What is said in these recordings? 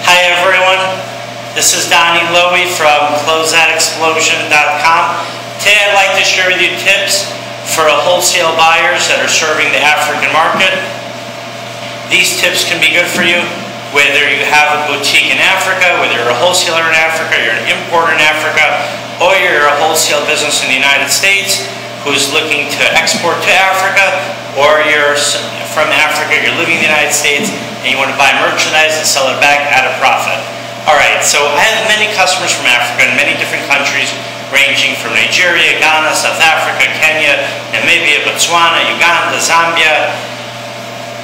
Hi everyone, this is Donny Lowy from Closeout.com. Today I'd like to share with you tips for wholesale buyers that are serving the African market. These tips can be good for you whether you have a boutique in Africa, whether you're a wholesaler in Africa, you're an importer in Africa, or you're a wholesale business in the United States who's looking to export to Africa, or you're from Africa, you're living in the United States, and you want to buy merchandise and sell it back at a profit. Alright, so I have many customers from Africa in many different countries, ranging from Nigeria, Ghana, South Africa, Kenya, Namibia, Botswana, Uganda, Zambia,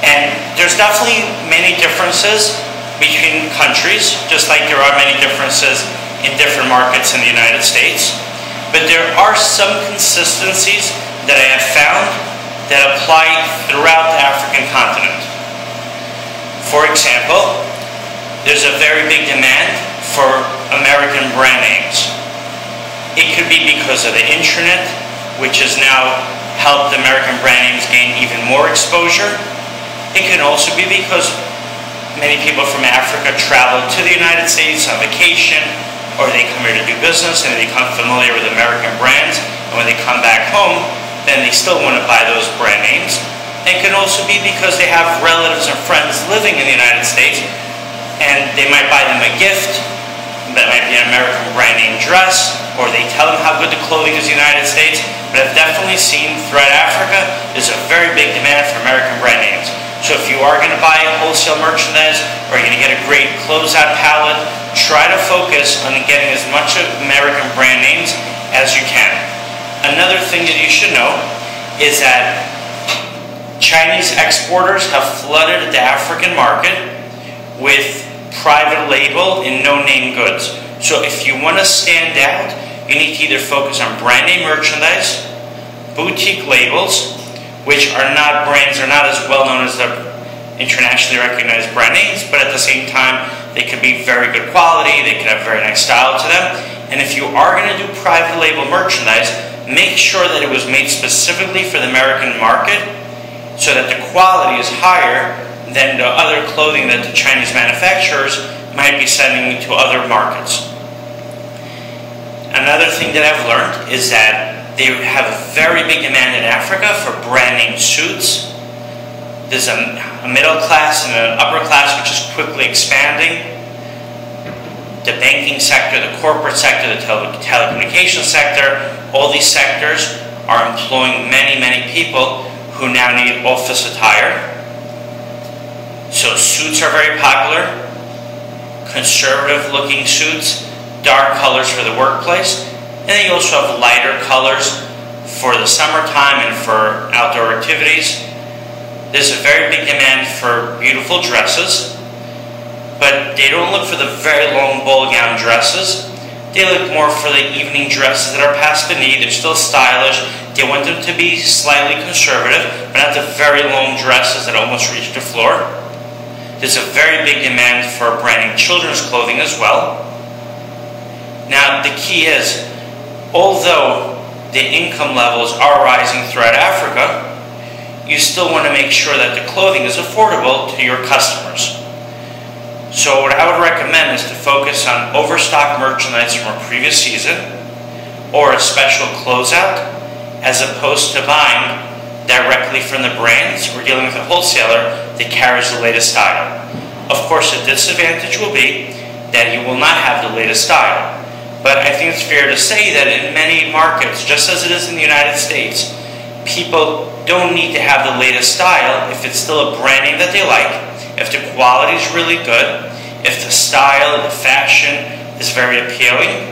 and there's definitely many differences between countries, just like there are many differences in different markets in the United States. But there are some consistencies that I have found that apply throughout the African continent. For example, there's a very big demand for American brand names. It could be because of the internet, which has now helped American brand names gain even more exposure. It can also be because many people from Africa travel to the United States on vacation, or they come here to do business and they become familiar with American brands, and when they come back home, then they still want to buy those brand names. It can also be because they have relatives and friends living in the United States, and they might buy them a gift that might be an American brand name dress, or they tell them how good the clothing is in the United States. But I've definitely seen throughout Africa, there's a very big demand for American brand names. So if you are going to buy wholesale merchandise, or you're going to get a great closeout pallet, try to focus on getting as much American brand names as you can. Another thing that you should know is that Chinese exporters have flooded the African market with private label and no-name goods. So if you want to stand out, you need to either focus on brand name merchandise, boutique labels, which are not brands, are not as well known as the internationally recognized brand names, but at the same time, they can be very good quality, they can have very nice style to them. And if you are going to do private label merchandise, make sure that it was made specifically for the American market, so that the quality is higher than the other clothing that the Chinese manufacturers might be sending to other markets. Another thing that I've learned is that they have a very big demand in Africa for brand name suits. There's a middle class and an upper class which is quickly expanding. The banking sector, the corporate sector, the telecommunications sector, all these sectors are employing many people who now need office attire. So suits are very popular, conservative looking suits, dark colors for the workplace, and then you also have lighter colors for the summertime and for outdoor activities. There's a very big demand for beautiful dresses, but they don't look for the very long ball gown dresses. They look more for the evening dresses that are past the knee. They're still stylish. They want them to be slightly conservative, but not the very long dresses that almost reach the floor. There's a very big demand for branding children's clothing as well. Now, the key is, although the income levels are rising throughout Africa, you still want to make sure that the clothing is affordable to your customers. So what I would recommend is to focus on overstock merchandise from a previous season, or a special closeout, as opposed to buying directly from the brands or dealing with a wholesaler that carries the latest style. Of course, the disadvantage will be that you will not have the latest style. But I think it's fair to say that in many markets, just as it is in the United States, people don't need to have the latest style if it's still a brand name that they like, if the quality is really good, if the style, the fashion is very appealing,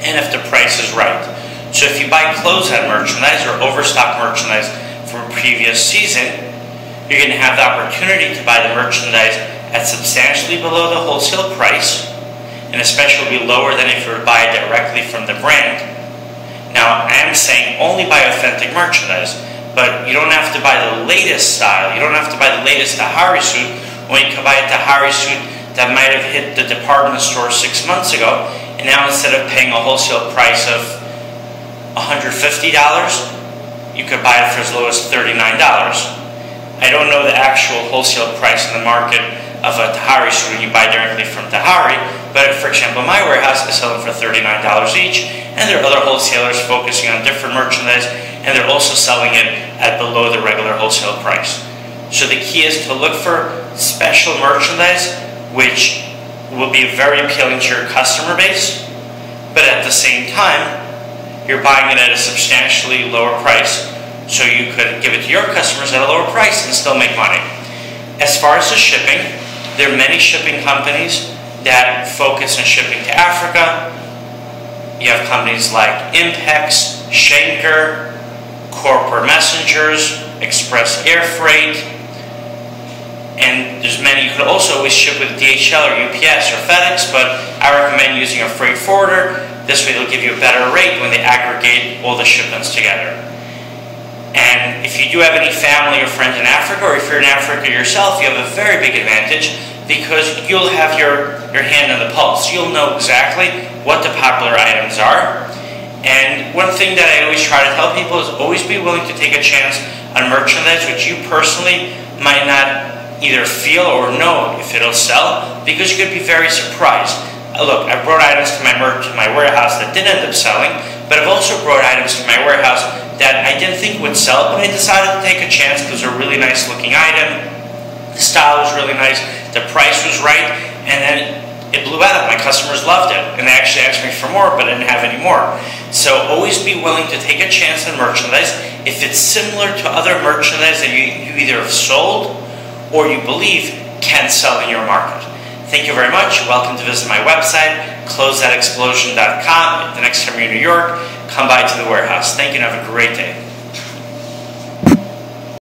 and if the price is right. So if you buy closeout merchandise or overstock merchandise from a previous season, you're going to have the opportunity to buy the merchandise at substantially below the wholesale price, and especially be lower than if you were to buy it directly from the brand. Now, I am saying only buy authentic merchandise, but you don't have to buy the latest style. You don't have to buy the latest Tahari suit when you can buy a Tahari suit that might have hit the department store 6 months ago, and now instead of paying a wholesale price of $150, you could buy it for as low as $39. I don't know the actual wholesale price in the market of a Tahari suit when you buy directly from Tahari. But for example, my warehouse is selling for $39 each, and there are other wholesalers focusing on different merchandise, and they're also selling it at below the regular wholesale price. So the key is to look for special merchandise which will be very appealing to your customer base, but at the same time, you're buying it at a substantially lower price, so you could give it to your customers at a lower price and still make money. As far as the shipping, there are many shipping companies that focus on shipping to Africa. You have companies like Impex, Schenker, Corporate Messengers, Express Air Freight, and there's many. You could also always ship with DHL or UPS or FedEx, but I recommend using a freight forwarder. This way they'll give you a better rate when they aggregate all the shipments together. And if you do have any family or friends in Africa, or if you're in Africa yourself, you have a very big advantage because you'll have your hand on the pulse. You'll know exactly what the popular items are. And one thing that I always try to tell people is always be willing to take a chance on merchandise which you personally might not either feel or know if it'll sell, because you could be very surprised. Look, I've brought items to my warehouse that didn't end up selling, but I've also brought items to my warehouse that I didn't think would sell, but I decided to take a chance because they're a really nice looking item, the style was really nice, the price was right, and then it blew out. My customers loved it, and they actually asked me for more, but I didn't have any more. So always be willing to take a chance on merchandise if it's similar to other merchandise that you either have sold or you believe can sell in your market. Thank you very much. Welcome to visit my website, closeoutexplosion.com. The next time you're in New York, come by to the warehouse. Thank you and have a great day.